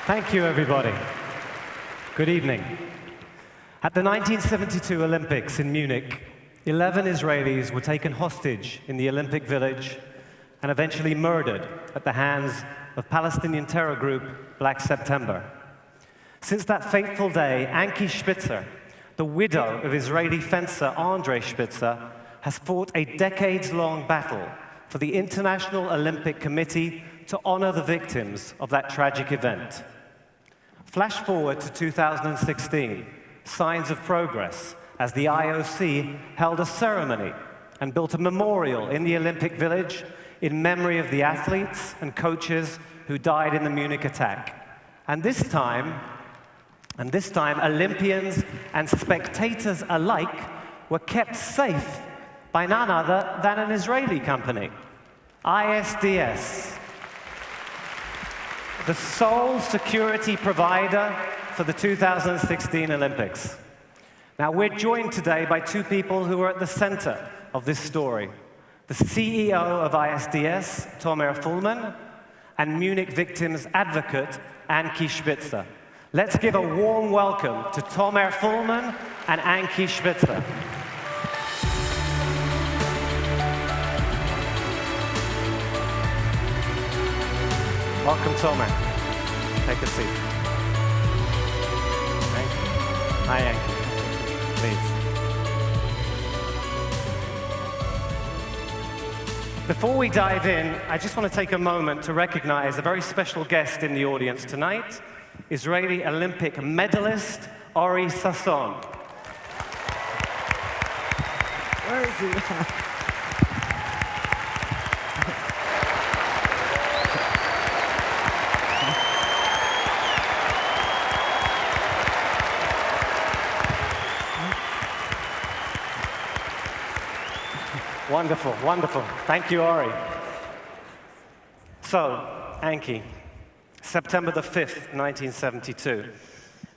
Thank you, everybody. Good evening. At the 1972 Olympics in Munich, 11 Israelis were taken hostage in the Olympic Village and eventually murdered at the hands of Palestinian terror group Black September. Since that fateful day, Ankie Spitzer, the widow of Israeli fencer Andre Spitzer, has fought a decades-long battle for the International Olympic Committee to honor the victims of that tragic event. Flash forward to 2016, signs of progress, as the IOC held a ceremony and built a memorial in the Olympic Village in memory of the athletes and coaches who died in the Munich attack. And this time, Olympians and spectators alike were kept safe by none other than an Israeli company, ISDS, the sole security provider for the 2016 Olympics. Now, we're joined today by two people who are at the center of this story: the CEO of ISDS, Tomer Fulman, and Munich victims advocate, Ankie Spitzer. Let's give a warm welcome to Tomer Fulman and Ankie Spitzer. Welcome, Tomer. Take a seat. Thank you. Hi, Ankie. Please. Before we dive in, I just want to take a moment to recognize a very special guest in the audience tonight, Israeli Olympic medalist Ori Sasson. Where is he? Wonderful, wonderful. Thank you, Ori. So, Ankie, September the 5th, 1972.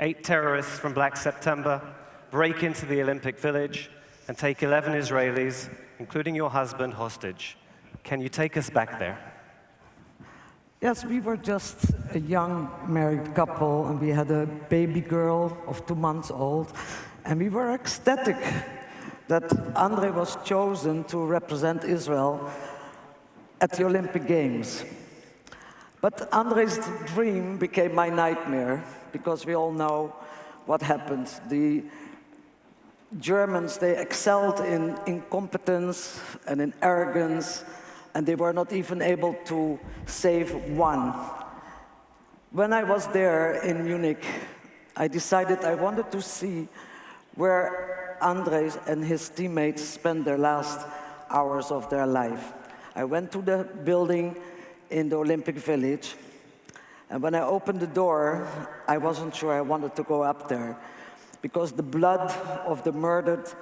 8 terrorists from Black September break into the Olympic Village and take 11 Israelis, including your husband, hostage. Can you take us back there? Yes, we were just a young married couple, and we had a baby girl of 2 months old, and we were ecstatic that Andre was chosen to represent Israel at the Olympic Games. But Andre's dream became my nightmare, because we all know what happened. The Germans, they excelled in incompetence and in arrogance, and they were not even able to save one. When I was there in Munich, I decided I wanted to see where Andre and his teammates spent their last hours of their life. I went to the building in the Olympic Village, and when I opened the door, I wasn't sure I wanted to go up there, because the blood of the murdered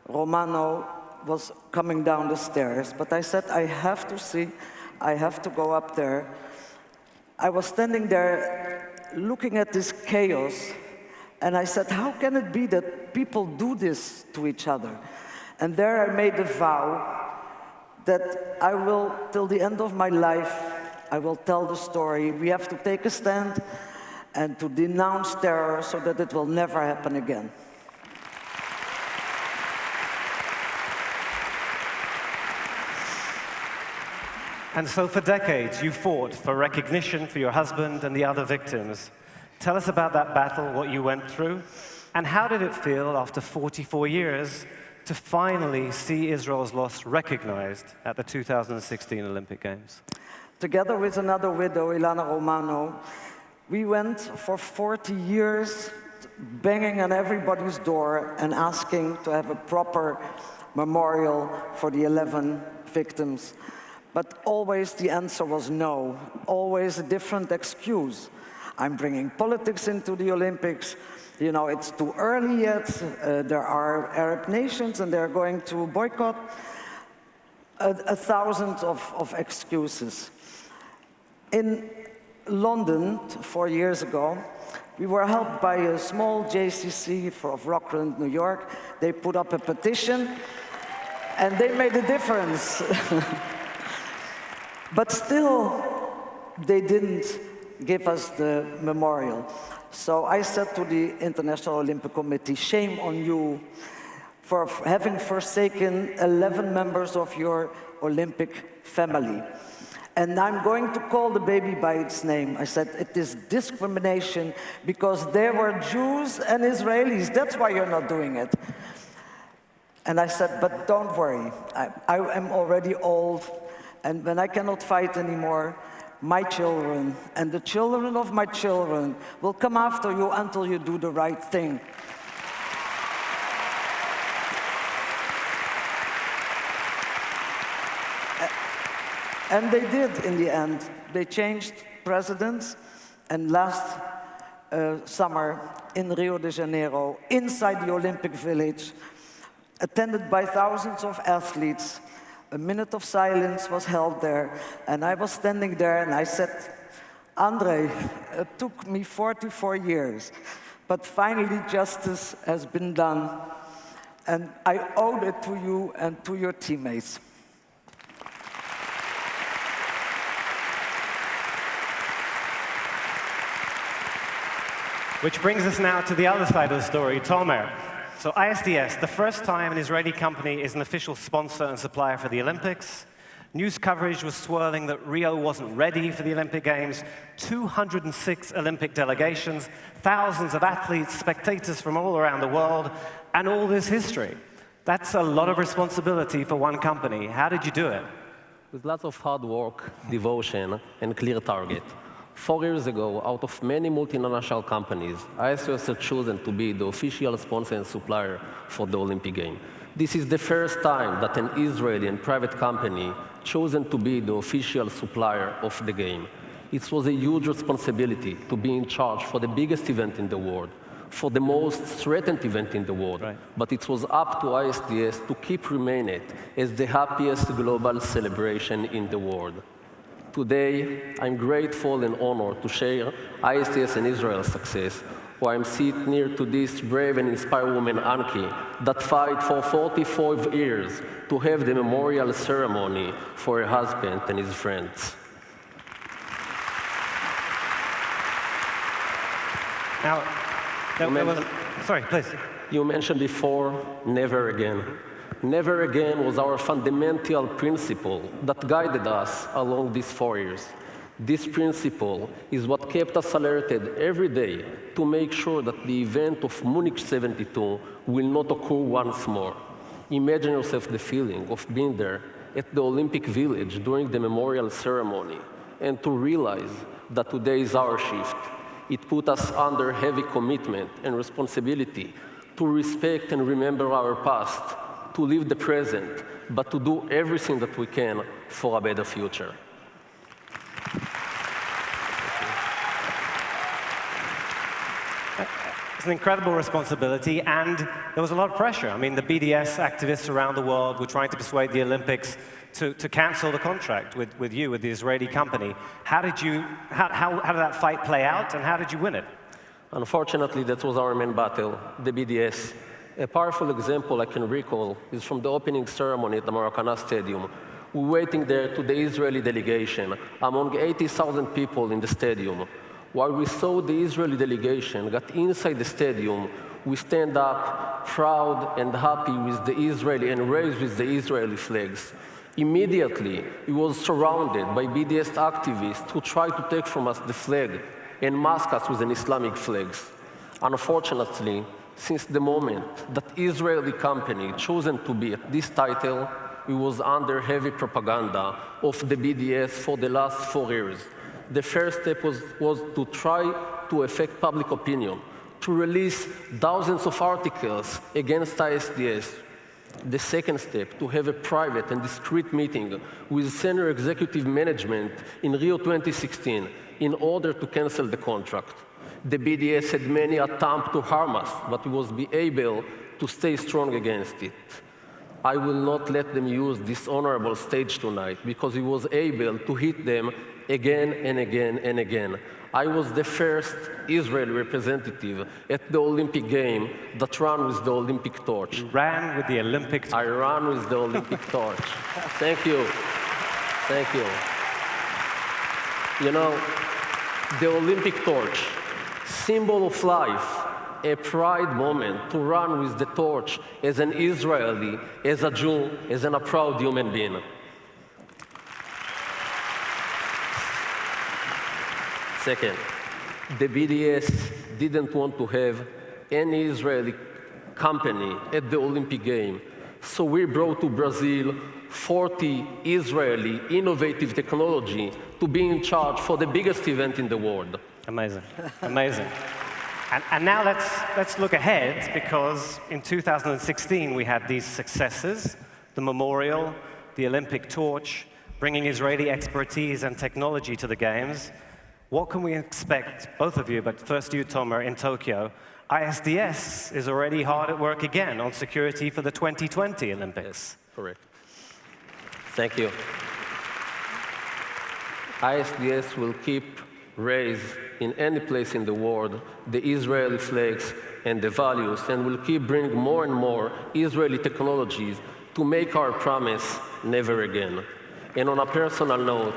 Romano was coming down the stairs. But I said, I have to see, I have to go up there. I was standing there looking at this chaos, and I said, how can it be that people do this to each other? And there I made a vow that I will, till the end of my life, I will tell the story. We have to take a stand and to denounce terror so that it will never happen again. And so for decades, you fought for recognition for your husband and the other victims. Tell us about that battle, what you went through, and how did it feel after 44 years to finally see Israel's loss recognized at the 2016 Olympic Games? Together with another widow, Ilana Romano, we went for 40 years banging on everybody's door and asking to have a proper memorial for the 11 victims. But always the answer was no, always a different excuse. I'm bringing politics into the Olympics. You know, it's too early yet. There are Arab nations, and they're going to boycott. A thousand of excuses. In London, 4 years ago, we were helped by a small JCC of Rockland, New York. They put up a petition, and they made a difference. But still, they didn't give us the memorial. So I said to the International Olympic Committee, shame on you for having forsaken 11 members of your Olympic family. And I'm going to call the baby by its name. I said, it is discrimination because they were Jews and Israelis. That's why you're not doing it. And I said, but don't worry. I am already old, and when I cannot fight anymore, my children and the children of my children will come after you until you do the right thing. And they did in the end. They changed presidents, and last summer in Rio de Janeiro, inside the Olympic Village, attended by thousands of athletes, a minute of silence was held there, and I was standing there and I said, Andre, it took me 44 years, but finally justice has been done, and I owe it to you and to your teammates. Which brings us now to the other side of the story, Tomer. So ISDS, the first time an Israeli company is an official sponsor and supplier for the Olympics. News coverage was swirling that Rio wasn't ready for the Olympic Games. 206 Olympic delegations, thousands of athletes, spectators from all around the world, and all this history. That's a lot of responsibility for one company. How did you do it? With lots of hard work, devotion, and clear target. 4 years ago, out of many multinational companies, ISDS has chosen to be the official sponsor and supplier for the Olympic Games. This is the first time that an Israeli and private company chosen to be the official supplier of the game. It was a huge responsibility to be in charge for the biggest event in the world, for the most threatened event in the world. Right. But it was up to ISDS to keep remaining as the happiest global celebration in the world. Today, I'm grateful and honored to share ISDS and Israel's success, where I'm sitting near to this brave and inspired woman, Ankie, that fight for 45 years to have the memorial ceremony for her husband and his friends. Now, sorry, please. You mentioned before, never again. Never again was our fundamental principle that guided us along these 4 years. This principle is what kept us alerted every day to make sure that the event of Munich 72 will not occur once more. Imagine yourself the feeling of being there at the Olympic Village during the memorial ceremony and to realize that today is our shift. It put us under heavy commitment and responsibility to respect and remember our past, to live the present, but to do everything that we can for a better future. It's an incredible responsibility, and there was a lot of pressure. I mean, the BDS activists around the world were trying to persuade the Olympics to cancel the contract with you, with the Israeli company. How did that fight play out, and how did you win it? Unfortunately, that was our main battle, the BDS. A powerful example I can recall is from the opening ceremony at the Maracana Stadium. We were waiting there to the Israeli delegation, among 80,000 people in the stadium. While we saw the Israeli delegation got inside the stadium, we stand up, proud and happy with the Israeli and raised with the Israeli flags. Immediately, we was surrounded by BDS activists who tried to take from us the flag and mask us with an Islamic flags. Unfortunately, since the moment that Israeli company chosen to be at this title, we was under heavy propaganda of the BDS for the last 4 years. The first step was to try to affect public opinion, to release thousands of articles against ISDS. The second step, to have a private and discreet meeting with senior executive management in Rio 2016 in order to cancel the contract. The BDS had many attempts to harm us, but we was be able to stay strong against it. I will not let them use this honorable stage tonight because we was able to hit them again and again and again. I was the first Israeli representative at the Olympic game that ran with the Olympic torch. You ran with the Olympic torch. I ran with the Olympic torch. Thank you. Thank you. You know, the Olympic torch, symbol of life, a pride moment to run with the torch as an Israeli, as a Jew, as a proud human being. Second, the BDS didn't want to have any Israeli company at the Olympic Games, so we brought to Brazil 40 Israeli innovative technology to be in charge for the biggest event in the world. Amazing, amazing. And now let's look ahead, because in 2016 we had these successes, the memorial, the Olympic torch, bringing Israeli expertise and technology to the Games. What can we expect, both of you, but first you, Tomer, in Tokyo? ISDS is already hard at work again on security for the 2020 Olympics. Yes, correct. Thank you. ISDS will keep raise in any place in the world the Israeli flags and the values, and will keep bringing more and more Israeli technologies to make our promise never again. And on a personal note,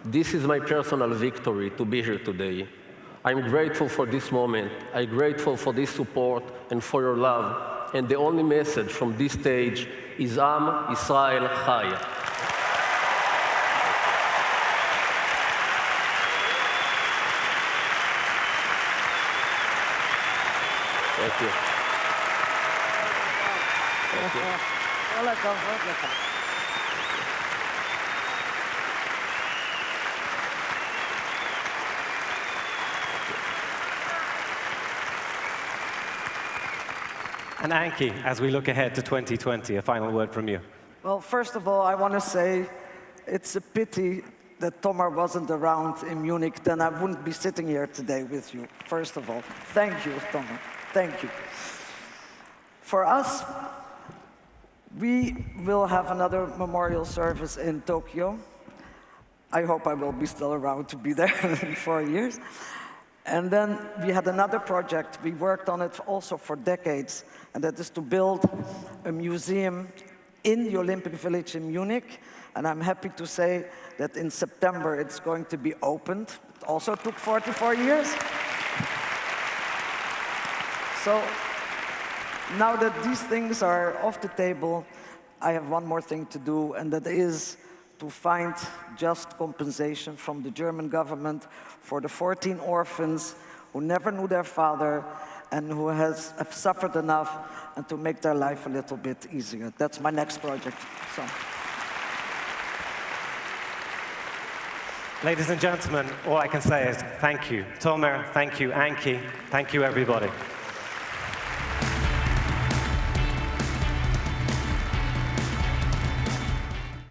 this is my personal victory to be here today. I'm grateful for this moment. I'm grateful for this support and for your love. And the only message from this stage is Am Yisrael Chai. Thank you. Thank you. And Ankie, as we look ahead to 2020, a final word from you. Well, first of all, I want to say it's a pity that Tomer wasn't around in Munich, then I wouldn't be sitting here today with you. First of all, thank you, Tomer. Thank you. For us, we will have another memorial service in Tokyo. I hope I will be still around to be there in 4 years. And then we had another project. We worked on it also for decades, and that is to build a museum in the Olympic Village in Munich. And I'm happy to say that in September it's going to be opened. It also took 44 years. So now that these things are off the table, I have one more thing to do, and that is to find just compensation from the German government for the 14 orphans who never knew their father and who have suffered enough, and to make their life a little bit easier. That's my next project. So. Ladies and gentlemen, all I can say is thank you. Tomer, thank you. Ankie, thank you, everybody.